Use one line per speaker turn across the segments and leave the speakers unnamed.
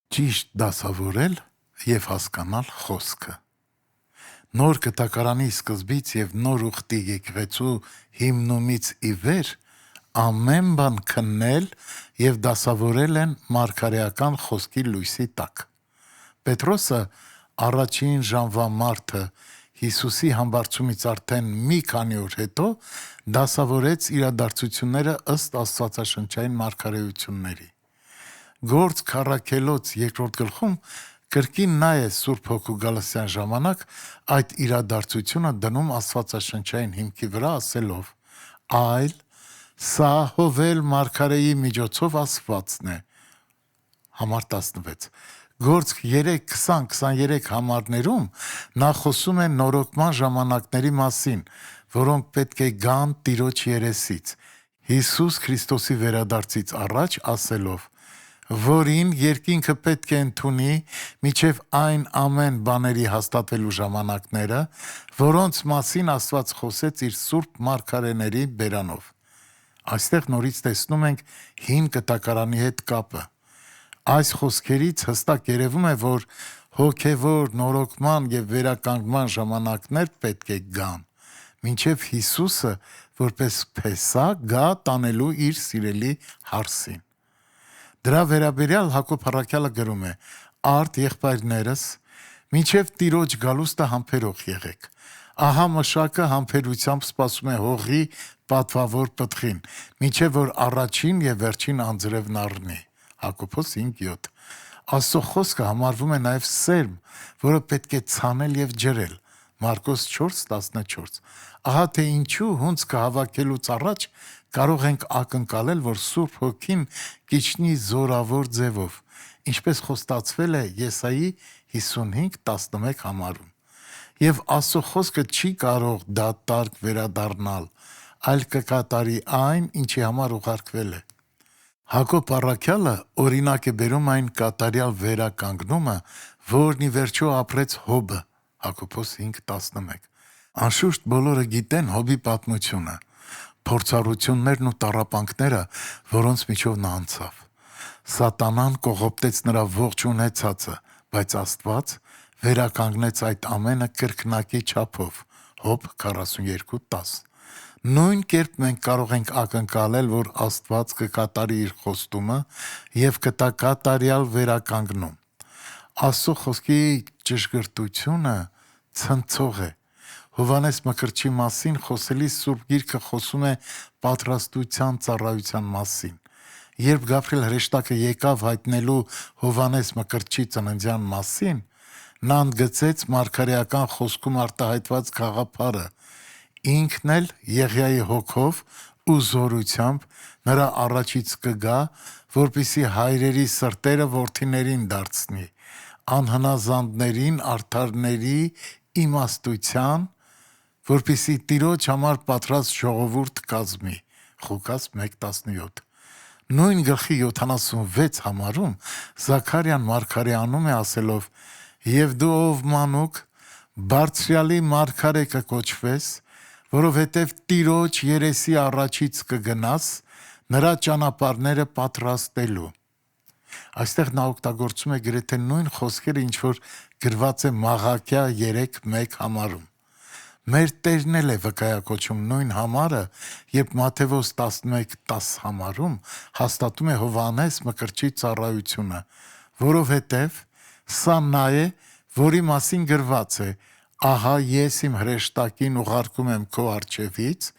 Ճիշտ դասավորել եւ հասկանալ խոսքը։ Նոր կտակարանի սկզբից եւ նոր ուխտի եկեղեցու հիմնումից ի վեր ամեն բան քննել եւ դասավորել են մարգարեական խոսքի լույսի տակ։ Պետրոսը առաջին ժամվա մարդը Հիսուսի համբարձումից արդեն մի քանի օր հետո դասավորեց իրադարձությունները ըստ աստվածաշնչային մարգարեությունների։ Գործ քառակելոց երկրորդ գլխում կրկին նա է Սուրբ Հոգու գալստյան ժամանակ այդ իրադարձությունը դնում աստվածաշնչային հիմքի վրա ասելով. այլ սա Հովել մարգարեի միջոցով ասվածն է։ Համար 16 Գործք 3:20-23 համարներում նա խոսում է նորոգման ժամանակների մասին, որոնք պետք է գան Տիրոջ երեսից, Հիսուս Քրիստոսի վերադարձից առաջ ասելով, որին երկինքը պետք է ընդունի միջև այն ամեն բաների հաստատվելու ժամանակները, որոնց մասին Աստված խոսեց իր սուրբ մարգարեների բերանով։ Այստեղ նորից տեսնում ենք հին կտակարանի հետ կապը։ Այս խոսքերից հստակ երևում է, որ հոգևոր նորոգման եւ վերականգնման ժամանակներ պետք է գան, մինչև Հիսուսը որպես Փեսա գա տանելու իր սիրելի հարսին։ Դրա վերաբերյալ Հակոբ առաքյալը գրում է. «Արդ եղբայրներս, մինչև Տիրոջ գալուստը համբերող եղեք։ Ահա մշակը համբերությամբ սպասում է հողի պատվավոր պտղին, մինչև որ առաջին եւ վերջին անձրևն առնի»։ Հակոբոս 5:7 Աստծո խոսքը համարվում է նաև սերմ, որը պետք է ցանել եւ ջրել։ Մարկոս 4:14 Ահա թե ինչու հունձքը հավաքելուց առաջ կարող ենք ակնկալել, որ Սուրբ Հոգին կիջնի զորավոր ձևով, ինչպես խոստացվել է Եսայի 55:11 համարում։ Եվ Աստծո խոսքը չի կարող դատարկ վերադառնալ, այլ կկատարի այն, ինչի համար ուղարկվել է։ Հակոբ առաքյալը օրինակ է բերում այն կատարյալ վերականգնումը, որն ի վերջո ապրեց Հոբը, Հակոբոս 5:11։ Անշուշտ բոլորը գիտեն Հոբի պատմությունը, փորձառություններն ու տառապանքները, որոնց միջով նա անցավ։ Սատանան կողոպտեց նրա ողջ ունեցածը, բայց Աստված վերականգնեց այդ ամենը կրկնակի չափով, Հոբ 42:10։ Նույն կերպ մենք կարող ենք ակնկալել, որ Աստված կկատարի իր խոստումը եւ կտա կատարյալ վերականգնում։ Աստծո խոսքի ճշգրտությունը ցնցող է։ Հովհաննես Մկրտչի մասին խոսելիս Սուրբ Գիրքը խոսում է պատրաստության ծառայության մասին։ Երբ Գաբրիել հրեշտակը եկավ հայտնելու Հովհաննես Մկրտչի ծննդյան մասին, նա ընդգծեց մարգարեական խոսքում արտահայտված գաղափարը, ինքն էլ Եղիայի հոգով ու զորությամբ նրա առաջից կգա, որպեսզի հայրերի սրտերը որդիներին դարձնի, անհնազանդներին արդարների իմաստության, որպեսզի Տիրոջ համար պատրաստ ժողովուրդ կազմի, Ղուկաս 1:17։ Նույն գլխի 76 համարում Զաքարիան մարգարեանում է ասելով. «Եվ դու ով մանուկ, բարձրյալի մարգարե կկոչվես, որովհետև Տիրոջ երեսի առաջից կգնաս, նրա ճանապարհները պատրաստելու»։ Այստեղ նա օգտագործում է գրեթե նույն խոսքերը, ինչ որ գրված է Մաղաքիա 3:1 համարում։ Մեր Տերն էլ է վկայակոչում նույն համարը, երբ Մատթեոս 11:10 համարում հաստատում է Հովհաննես Մկրտչի ծառայությունը, որովհետև սա նա է, որի մասին գրված է. «Ահա ես իմ հրեշտակին ուղարկում եմ քո առջևից,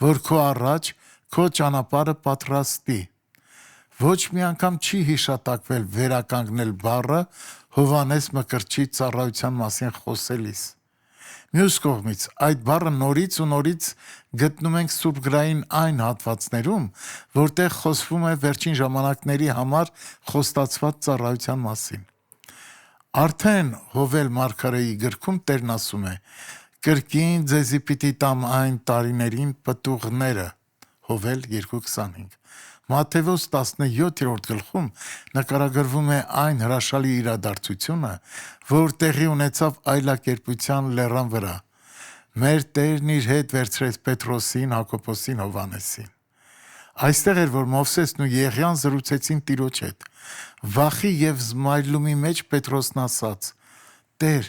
որ քո առաջ քո ճանապարհը պատրաստի»։ Ոչ մի անգամ չի հիշատակվել վերականգնել բառը Հովհաննես Մկրտչի ծառայության մասին խոսելիս։ Մյուս կողմից, այդ բառը նորից ու նորից գտնում ենք Սուրբ գրային այն հատվածներում, որտեղ խոսվում է վերջին ժամանակների համար խոստացված ծառայության մասին։ Արդեն Հովել մարգարեի գրքում Տերն ասում է. «Կրկին ձեզի պիտի տամ այն տարիներին պտուղները», Հովել 2:25։ Մատթեոս 17-րդ գլխում նկարագրվում է այն հրաշալի իրադարձությունը, որ տեղի ունեցավ Այլակերպության լեռան վրա։ Մեր Տերն իր հետ վերցրեց Պետրոսին, Հակոբոսին, Հովհաննեսին։ Այստեղ էր, որ Մովսեսն ու Եղիան զրուցեցին Տիրոջ հետ։ Վախի եւ զմայլումի մեջ Պետրոսն ասաց. «Տեր,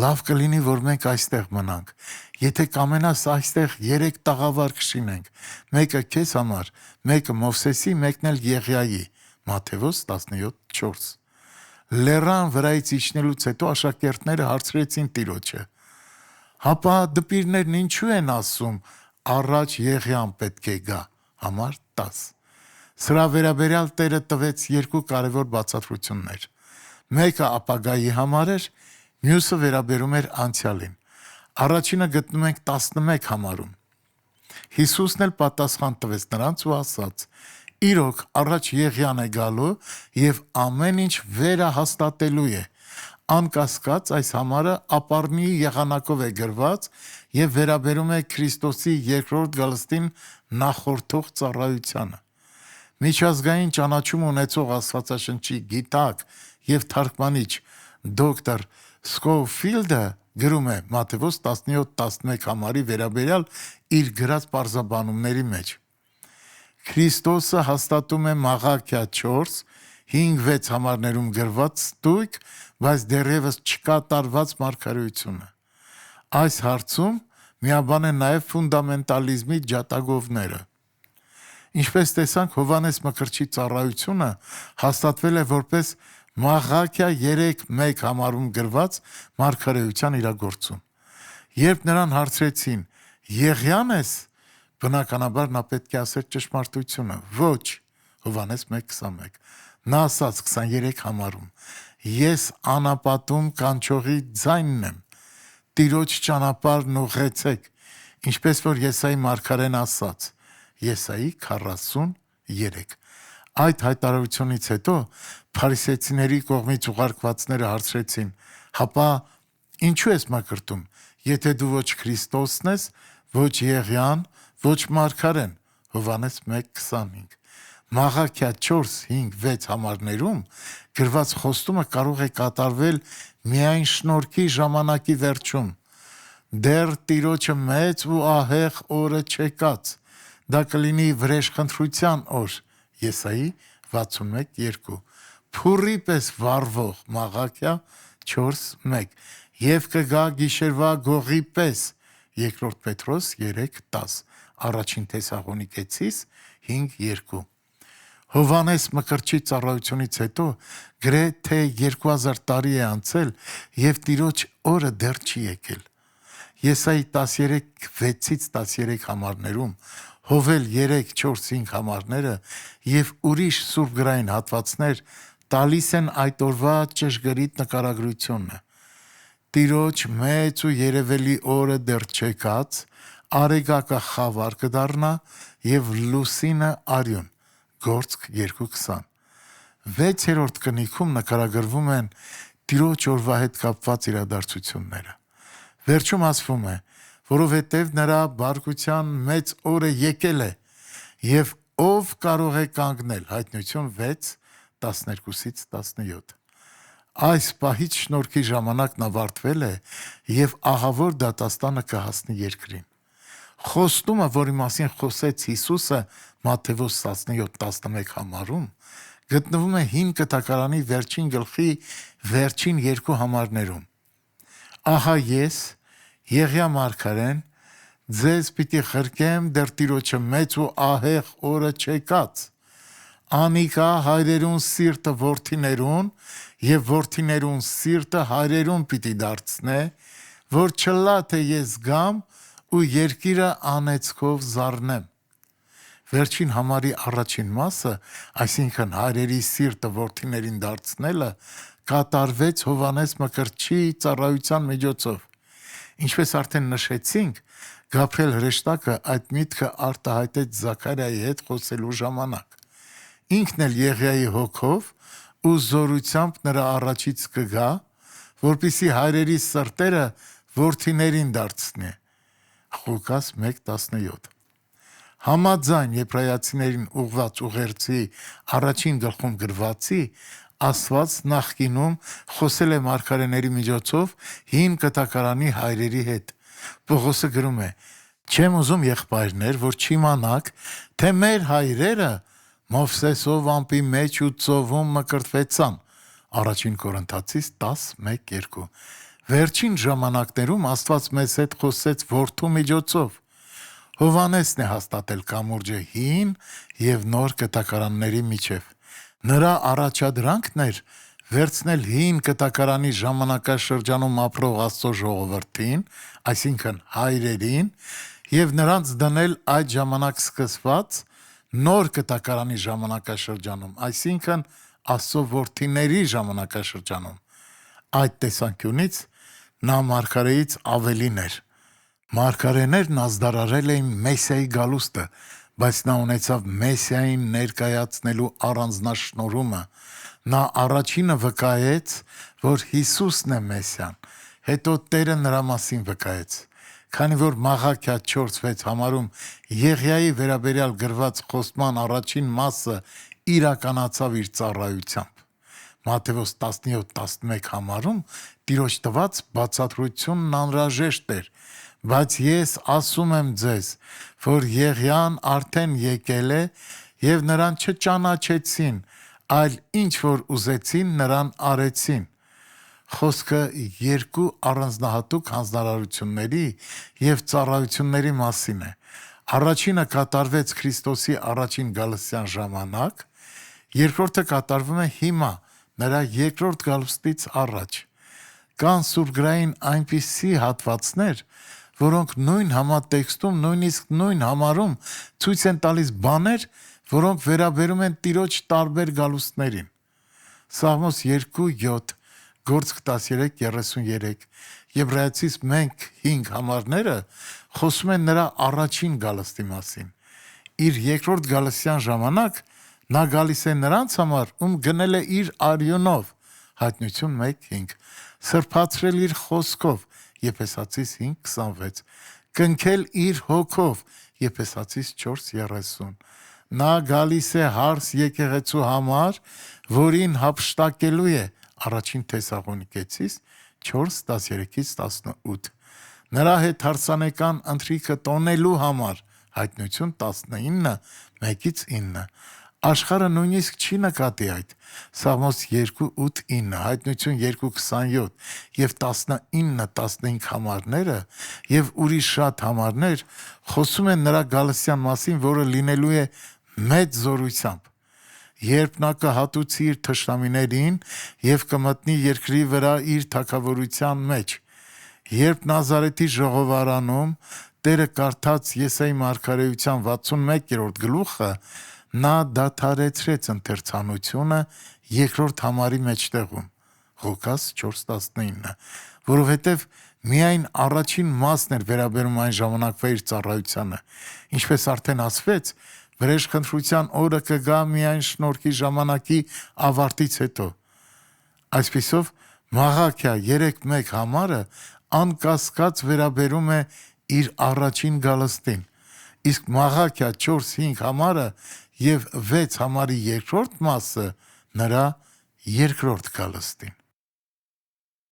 լավ կլինի, որ մենք այստեղ մնանք։ Եթե կամենաս, այստեղ 3 տաղավար կշինենք, մեկը քեզ համար, մեկը Մովսեսի, մեկն էլ Եղիայի»։ Մատթեոս 17:4։ Լեռան վրայից իջնելուց հետո աշակերտները հարցրեցին Տիրոջը. «Հապա դպիրներն ինչու են ասում, առաջ Եղիան պետք է գա»։ Համար 10։ Սրա վերաբերյալ Տերը տվեց 2 կարևոր բացատրություններ։ Մեկը ապագայի համար էր, մյուսը վերաբերում էր անցյալին։ Առաջինը գտնում ենք 11 համարում։ Հիսուսն էլ պատասխան տվեց նրանց ու ասաց. «Իրոք, առաջ Եղիան է գալու եւ ամեն ինչ վերահաստատելու է։ Անկասկած այս համարը ապառնի եղանակով է գրված եւ վերաբերում է Քրիստոսի երկրորդ գալստին նախորդող ծառայությանը։ Միջազգային ճանաչում ունեցող Աստվածաշնչի գիտակ եւ թարգմանիչ դոկտոր Սկոուֆիլդը գրում է Մատթեոս 17:11 համարի վերաբերյալ իր գրած պարզաբանումների մեջ. Քրիստոսը հաստատում է Մաղաքիա 4, 5-6 համարներում գրված ստույգ, բայց դեռևս չկատարված մարգարեությունը։ Այս հարցում միաբան է նաև ֆունդամենտալիզմի ջատագովները։ Ինչպես տեսանք, Հովհաննես Մկրտչի ծառայությունը հաստատվել է որպես Մաղաքիա 3:1 համարում գրված մարգարեության իրագործում։ Երբ նրան հարցրեցին. «Եղիա՞ն ես», բնականաբար նա պետք է ասեր ճշմարտությունը։ Ոչ, Հովհաննես 1:21։ Նա ասաց 23 համարում. «Ես անապատում կանչողի ձայնն եմ, Տիրոջ ճանապարհն ուղղեցեք», ինչպես որ Եսայի մարգարեն ասաց։ Եսայի 43։ Այդ հայտարարությունից հետո փարիսեցիների կողմից ուղարկվածները հարցրեցին. «Հապա ինչու ես մկրտում, եթե դու ոչ Քրիստոսն ես, ոչ Եղիան, ոչ մարգարեն»։ Հովհաննես 1:25։ Մաղաքիա 4, 5, 6 համարներում գրված խոստումը կարող է կատարվել միայն շնորհքի ժամանակի վերջում։ Դեռ Տիրոջը մեծ ու ահեղ օրը չեկած, դա կլինի վրեժխնդրության օր։ Եսայի 61:2։ Փուրի պես վառվող Մաղաքիա 4:1 եւ կգա գիշերվա գողի պես։ Երկրորդ Պետրոս 3:10։ Առաջին Թեսաղոնիկեցիս 5:2։ Հովհաննես Մկրտչի ծառայությունից հետո գրեթե 2000 տարի է անցել եւ Տիրոջ օրը դեռ չի եկել։ Եսայի 13:6-13 համարներում, Հովել 3:4-5 համարները եւ ուրիշ սուրբգրային հատվածներ տալիս են այդ օրվա ճշգրիտ նկարագրությունը։ Տիրոջ մեծ ու երևելի օրը դեռ չեկած, արեգակը խավար կդառնա եւ լուսինը արյուն։ Գործք 2:20։ 6-րդ կնիքում նկարագրվում են Տիրոջ օրվա հետ կապված իրադարձությունները։ Վերջում ասվում է, որովհետև նրա բարկության մեծ օրը եկել է, եւ ով կարող է կանգնել։ Հայտնություն 6:12-17։ Այս պահից շնորհքի ժամանակն ավարտվել է եւ ահավոր դատաստանը կհասնի երկրին։ Խոստումը, որի մասին խոսեց Հիսուսը Մատթեոս 17:11 համարում, գտնվում է Հին Կտակարանի վերջին գլխի վերջին 2 համարներում։ Ահա ես, Եղիա մարգարեն, ձեզ պիտի խրկեմ դեռ Տիրոջը մեծ ու ահեղ օրը չեկած։ Անիկա հայրերուն սիրտը որդիներուն եւ որդիներուն սիրտը հայրերուն պիտի դարձնե, որ չլա թե ես գամ ու երկիրը անեծքով զառնեմ։ Վերջին համարի առաջին մասը, այսինքն հայրերի սիրտը որդիներին դարձնելը, կատարվեց Հովհաննես Մկրտչի ծառայության միջոցով։ Ինչպես արդեն նշեցինք, Գաբրիել հրեշտակը այդ միտքը արտահայտեց Զաքարիայի հետ խոսելու ժամանակ։ Ինքն էլ Եղիայի հոգով ու զորությամբ նրա առաջից կգա, որպիսի հայրերի սրտերը որդիներին դարձնի։ Ղուկաս 1:17։ Համաձայն Եբրայացիներին ուղված ուղերձի առաջին գլխում գրվածի, Աստված նախկինում խոսել է մարգարեների միջոցով Հին Կտակարանի հայրերի հետ։ Պողոսը գրում է. Չեմ ուզում եղբայրներ, որ չիմանաք, թե մեր հայրերը Մովսեսով ամպի մեջ ու ծովում մկրտվեցան, առաջին Կորինթացիս 10:1-2։ Վերջին ժամանակներում Աստված մեզ հետ խոսեց որդու միջոցով։ Հովհաննեսն է հաստատել կամուրջը հին և նոր կտակարանների միջև։ Նրա առաջադրանքն էր վերցնել հին կտակարանի ժամանակաշրջանում ապրող Աստծո ժողովրդին, այսինքն հայրերին, և նրանց դնել այդ ժամանակ սկսված նոր կտակարանի ժամանակաշրջանում, այսինքն Աստծո որդիների ժամանակաշրջանում։ Այդ տեսանկյունից նա մարգարեից ավելին էր։ Մարգարեներն ազդարարել էին Մեսիայի գալուստը, բայց նա ունեցավ Մեսիային ներկայացնելու առանձնաշնորհումը։ Նա առաջինը վկայեց, որ Հիսուսն է Մեսիան, հետո Տերը նրա մասին վկայեց։ Քանի որ Մաղաքիա 4:6 համարում Եղիայի վերաբերյալ գրված խոստման առաջին մասը իրականացավ իր ծառայությամբ, Մատթեոս 17:11 համարում Տիրոջ տված բացատրությունն անհրաժեշտ էր, բայց ես ասում եմ ձեզ, որ Եղիան արդեն եկել է և նրան չճանաչեցին, այլ ինչ որ ուզեցին նրան արեցին։ Խոսքը երկու առանձնահատուկ հանձնարարությունների և ծառայությունների մասին է։ Առաջինը կատարվեց Քրիստոսի առաջին գալստյան ժամանակ, երկրորդը կատարվում է հիմա, նրա երկրորդ գալուստից առաջ։ Կան սուրբգրային այնպիսի հատվածներ, որոնք նույն համատեքստում, նույնիսկ նույն համարում ցույց են տալիս բաներ, որոնք վերաբերում են Տիրոջ տարբեր գալուստներին։ Սաղմոս 2:7, Գործք 13:33, Եբրայեցիս 1:5 համարները խոսում են նրա առաջին գալստի մասին։ Իր երկրորդ գալստյան ժամանակ նա գալիս է նրանց համար, ում գնել է իր արյունով, Հայտնություն 1:5, սրբացրել իր խոսքով, Եփեսացիս 5:26, կնքել իր հոգով, Եփեսացիս 4:30։ Նա գալիս է հարս եկեղեցու համար, որին հափշտակելու է, առաջին Թեսաղոնիկեցիս 4:13-18, նրա հետ հարսանեկան ընթրիքը տոնելու համար, Հայտնություն 19:1-9, աշխարհը նույնիսկ չի նկատի այդ, Սաղմոս 2:8-9, Հայտնություն 2:27 և 19:15 համարները և ուրիշ շատ համարներ խոսում են նրա գալստյան մասին, որը լինելու է մեծ զորությամբ, երբ նա կհատուցի իր թշնամիներին և կմտնի երկրի վրա իր թագավորության մեջ։ Երբ Նազարեթի ժողովարանում Տերը կարդաց Եսայի մարգարեության 61-րդ գլուխը, նա դադարեցրեց ընթերցանությունը երկրորդ համարի մեջտեղում, Ղուկաս 4:19, որովհետև միայն առաջին մասն էր վերաբերում այն ժամանակվա իր ծառայությանը, ինչպես արդեն ասվեց, վրեժխնդրության օրը կգա միայն շնորհքի ժամանակի ավարտից հետո։ Այսպիսով, Մաղաքիա 3:1 համարը անկասկած վերաբերում է իր առաջին գալստին, իսկ Մաղաքիա 4:5 համարը և 6 համարի երկրորդ մասը նրա երկրորդ գալստին։